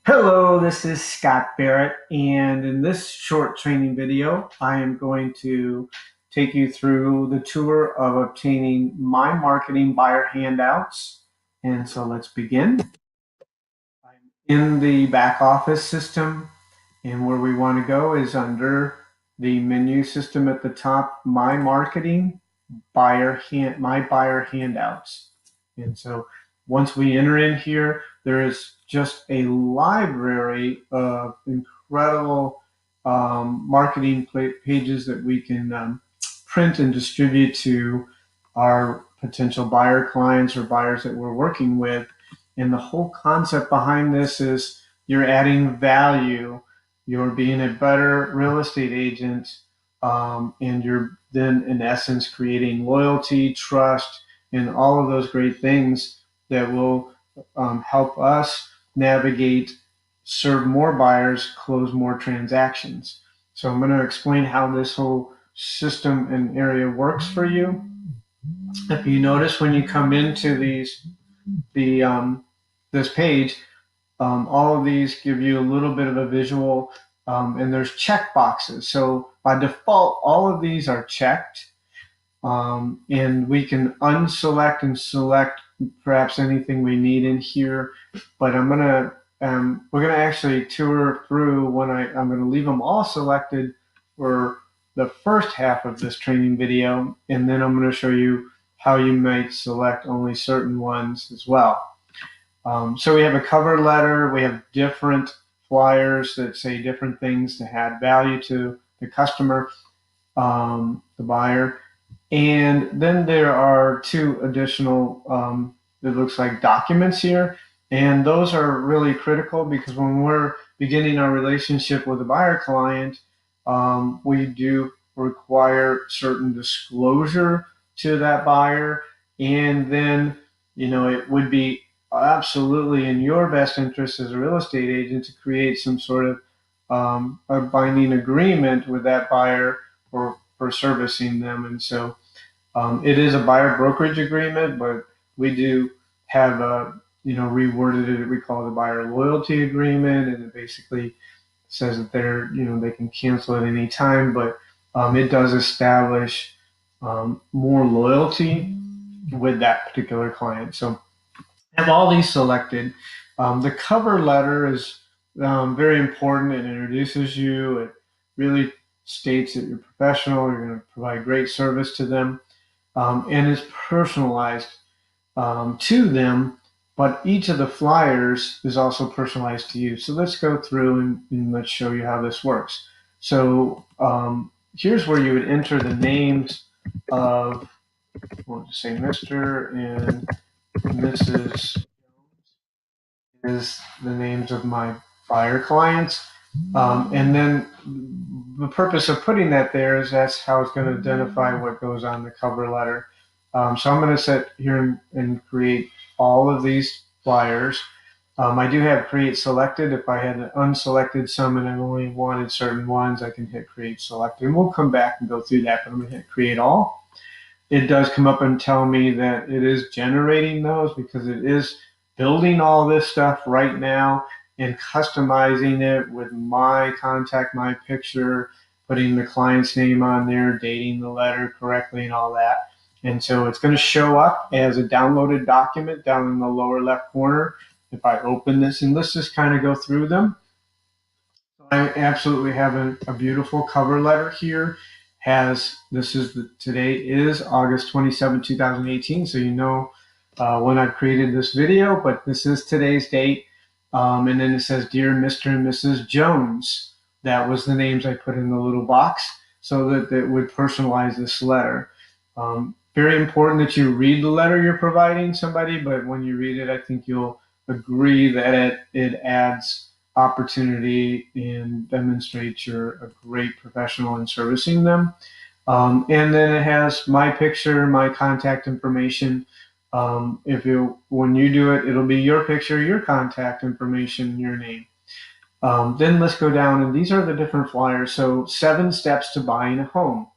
Hello, this is Scott Barrett, and in this short training video, I am going to take you through the tour of obtaining My Marketing Buyer Handouts. And so let's begin. I'm in the back office system, and where we want to go is under the menu system at the top, My Marketing My Buyer Handouts. And so once we enter in here, there is just a library of incredible marketing pages that we can print and distribute to our potential buyer clients or buyers that we're working with. And the whole concept behind this is you're adding value, you're being a better real estate agent, and you're then in essence creating loyalty, trust, and all of those great things that will help us navigate, serve more buyers, close more transactions. So I'm going to explain how this whole system and area works for you. If you notice when you come into the this page, all of these give you a little bit of a visual, and there's check boxes. So by default, all of these are checked, and we can unselect and select perhaps anything we need in here. But we're gonna actually tour through I'm gonna leave them all selected for the first half of this training video, and then I'm gonna show you how you might select only certain ones as well. So we have a cover letter, we have different flyers that say different things to add value to the customer, the buyer. And then there are two additional, it looks like documents here. And those are really critical because when we're beginning our relationship with a buyer client, we do require certain disclosure to that buyer. And then, it would be absolutely in your best interest as a real estate agent to create some sort of a binding agreement with that buyer for servicing them. And so it is a buyer brokerage agreement, but we do have reworded it. We call it a buyer loyalty agreement, and it basically says that they can cancel at any time, but it does establish more loyalty with that particular client. So I have all these selected. The cover letter is very important. It introduces you. It really states that you're professional. You're going to provide great service to them, and it's personalized to them. But each of the flyers is also personalized to you. So let's go through and let's show you how this works. So here's where you would enter the names of, we'll just say Mr. and Mrs. is the names of my buyer clients. And then the purpose of putting that there is that's how it's going to identify what goes on the cover letter. So I'm going to sit here and create all of these flyers. I do have create selected. If I had unselected some and I only wanted certain ones, I can hit create selected. And we'll come back and go through that, but I'm going to hit create all. It does come up and tell me that it is generating those because it is building all this stuff right now and customizing it with my contact, my picture, putting the client's name on there, dating the letter correctly, and all that. And so it's going to show up as a downloaded document down in the lower left corner. If I open this, and let's just kind of go through them. I absolutely have a beautiful cover letter here. Today is August 27, 2018. So when I've created this video, but this is today's date. And then it says, Dear Mr. and Mrs. Jones. That was the names I put in the little box so that it would personalize this letter. Very important that you read the letter you're providing somebody, but when you read it, I think you'll agree that it adds opportunity and demonstrates you're a great professional in servicing them. And then it has my picture, my contact information. When you do it, it'll be your picture, your contact information, your name. Then let's go down, and these are the different flyers. So 7 steps to buying a home.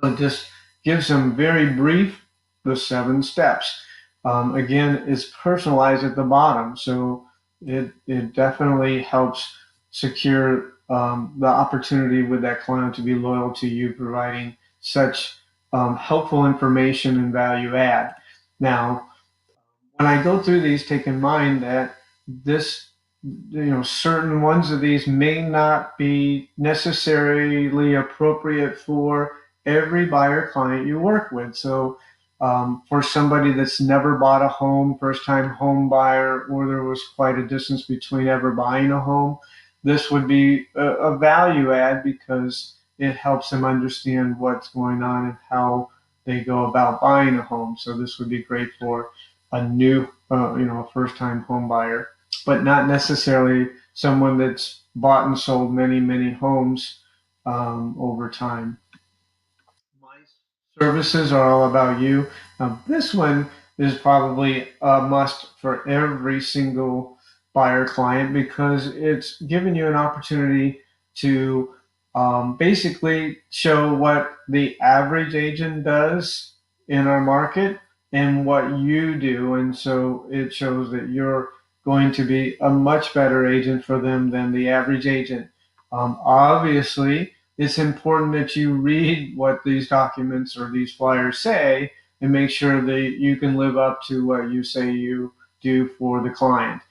So it just gives them very brief, the 7 steps. Again, it's personalized at the bottom. So it definitely helps secure the opportunity with that client to be loyal to you, providing such helpful information and value add. Now, when I go through these, take in mind that this, certain ones of these may not be necessarily appropriate for every buyer client you work with. So, for somebody that's never bought a home, first time home buyer, or there was quite a distance between ever buying a home, this would be a value add because it helps them understand what's going on and how they go about buying a home. So, this would be great for a new, first time home buyer, but not necessarily someone that's bought and sold many, many homes over time. My services are all about you. Now, this one is probably a must for every single buyer client because it's giving you an opportunity to basically show what the average agent does in our market and what you do. And so it shows that you're going to be a much better agent for them than the average agent. Obviously, it's important that you read what these documents or these flyers say and make sure that you can live up to what you say you do for the client.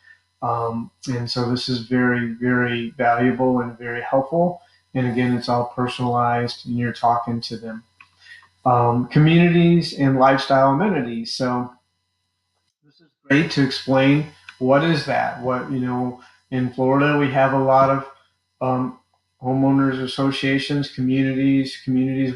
And so this is very, very valuable and very helpful. And again, it's all personalized and you're talking to them. Communities and lifestyle amenities. So this is great to explain what is that. In Florida, we have a lot of um, homeowners associations, communities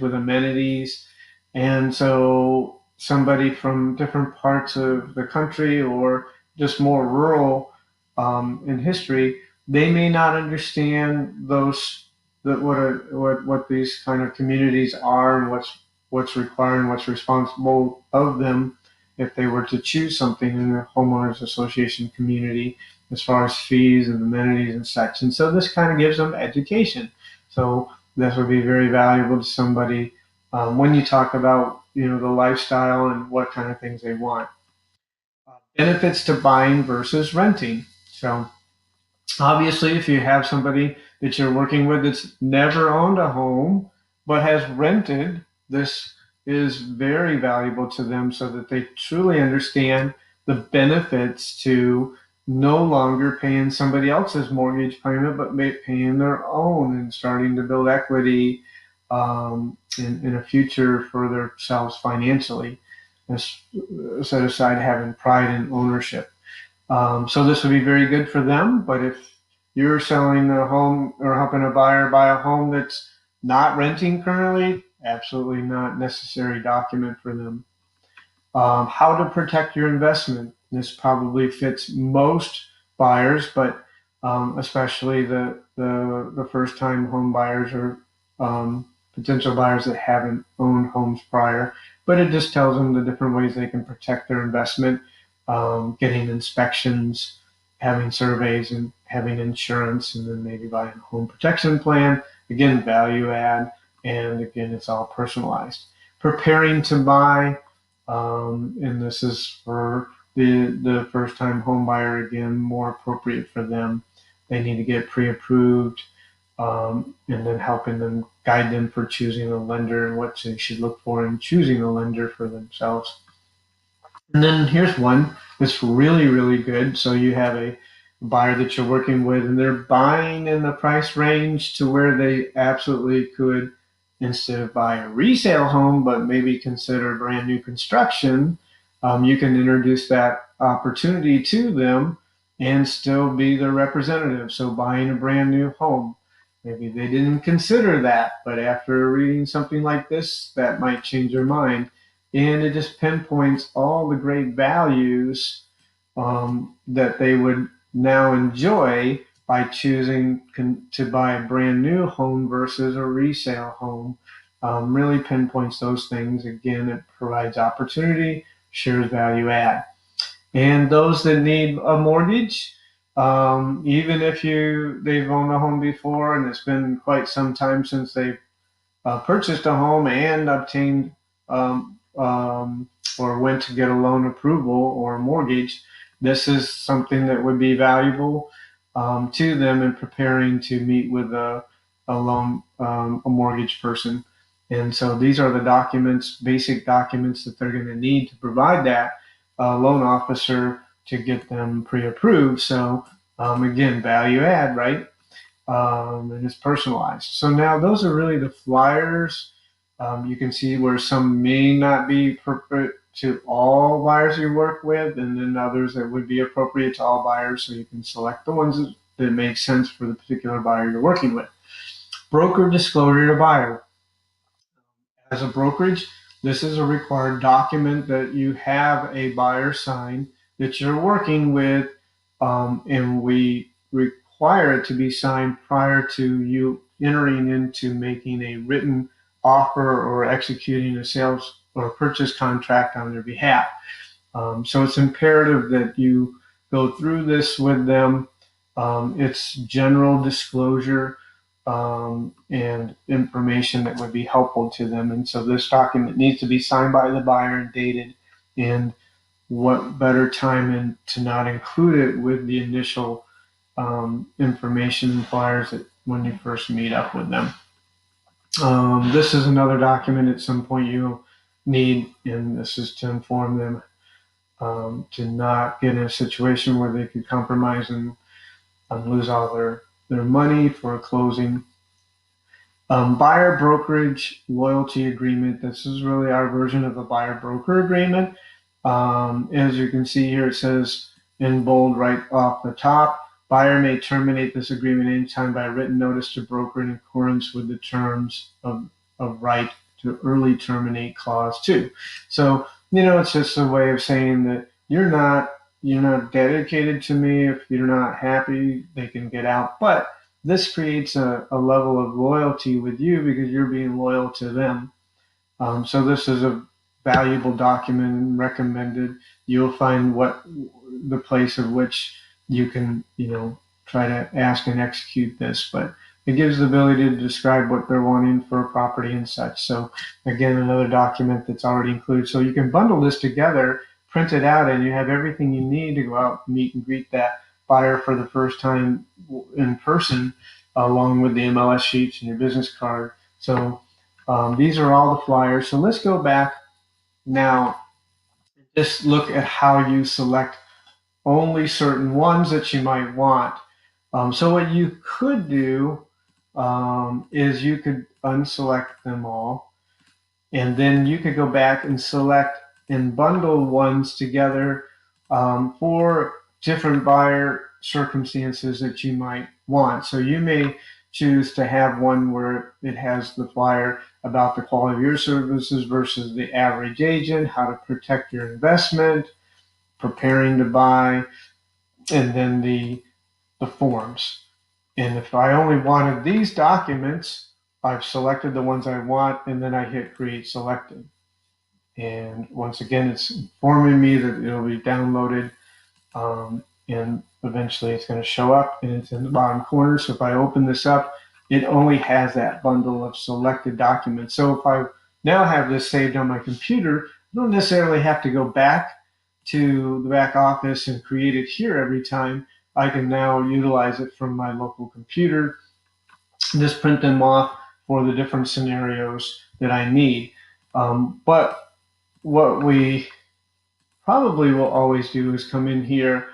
with amenities. And so somebody from different parts of the country or just more rural in history, they may not understand what these kind of communities are and what's required and what's responsible of them if they were to choose something in the homeowners association community as far as fees and amenities and such. And so this kind of gives them education. So this would be very valuable to somebody when you talk about the lifestyle and what kind of things they want. Benefits to buying versus renting. So obviously, if you have somebody that you're working with that's never owned a home but has rented, this is very valuable to them so that they truly understand the benefits to no longer paying somebody else's mortgage payment but paying their own and starting to build equity in a future for themselves financially and set aside having pride in ownership. So this would be very good for them. But if you're selling a home or helping a buyer buy a home that's not renting currently, absolutely not necessary document for them. How to protect your investment. This probably fits most buyers, but especially the first time home buyers or potential buyers that haven't owned homes prior. But it just tells them the different ways they can protect their investment, getting inspections, having surveys, and having insurance, and then maybe buying a home protection plan. Again, value add, and again, it's all personalized. Preparing to buy, and this is for the first time home buyer, again, more appropriate for them. They need to get pre-approved, and then helping them guide them for choosing a lender and what they should look for in choosing a lender for themselves. And then here's one that's really, really good. So you have a buyer that you're working with, and they're buying in the price range to where they absolutely could, instead of buy a resale home, but maybe consider brand new construction. You can introduce that opportunity to them and still be their representative. So buying a brand new home. Maybe they didn't consider that, but after reading something like this, that might change their mind. And it just pinpoints all the great values that they would now enjoy by choosing to buy a brand new home versus a resale home. Really pinpoints those things. Again, it provides opportunity, shares value add. And those that need a mortgage, even if they've owned a home before and it's been quite some time since they've purchased a home and obtained or went to get a loan approval or a mortgage, this is something that would be valuable to them in preparing to meet with a mortgage person. And so these are the documents, basic documents that they're going to need to provide that loan officer to get them pre-approved. So again, value add, right? And it's personalized. So now those are really the flyers. You can see where some may not be appropriate to all buyers you work with, and then others that would be appropriate to all buyers. So you can select the ones that make sense for the particular buyer you're working with. Broker disclosure to buyer. As a brokerage, this is a required document that you have a buyer sign that you're working with, and we require it to be signed prior to you entering into making a written offer or executing a sales or purchase contract on their behalf. So it's imperative that you go through this with them. It's general disclosure and information that would be helpful to them. And so this document needs to be signed by the buyer and dated. And what better time to not include it with the initial information and flyers that when you first meet up with them. This is another document at some point you'll need, and this is to inform them to not get in a situation where they could compromise and lose all their money for a closing. Buyer brokerage loyalty agreement. This is really our version of a buyer broker agreement. As you can see here, it says in bold right off the top, buyer may terminate this agreement anytime by written notice to broker in accordance with the terms of right to early terminate clause 2. So, it's just a way of saying that you're not dedicated to me. If you're not happy, they can get out. But this creates a level of loyalty with you because you're being loyal to them. So this is a valuable document and recommended. You'll find what the place of which you can, try to ask and execute this, but it gives the ability to describe what they're wanting for a property and such. So again, another document that's already included. So you can bundle this together, print it out, and you have everything you need to go out and meet and greet that buyer for the first time in person, along with the MLS sheets and your business card. So these are all the flyers. So let's go back now and just look at how you select only certain ones that you might want. So what you could do is you could unselect them all, and then you could go back and select and bundle ones together for different buyer circumstances that you might want. So you may choose to have one where it has the flyer about the quality of your services versus the average agent, how to protect your investment, preparing to buy, and then the forms. And if I only wanted these documents, I've selected the ones I want, and then I hit create selected. And once again, it's informing me that it'll be downloaded, and eventually it's going to show up, and it's in the bottom corner. So if I open this up, it only has that bundle of selected documents. So if I now have this saved on my computer, I don't necessarily have to go back to the back office and create it here every time. I can now utilize it from my local computer, just print them off for the different scenarios that I need. But what we probably will always do is come in here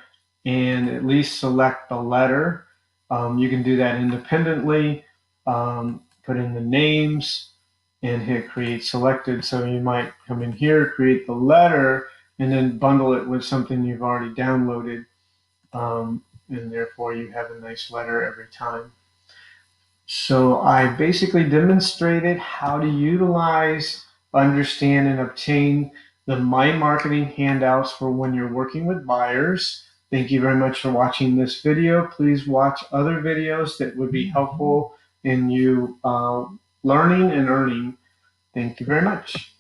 and at least select the letter. You can do that independently, put in the names and hit create selected. So you might come in here, create the letter, and then bundle it with something you've already downloaded. And therefore you have a nice letter every time. So I basically demonstrated how to utilize, understand, and obtain the My Marketing Handouts for when you're working with buyers. Thank you very much for watching this video. Please watch other videos that would be helpful in you learning and earning. Thank you very much.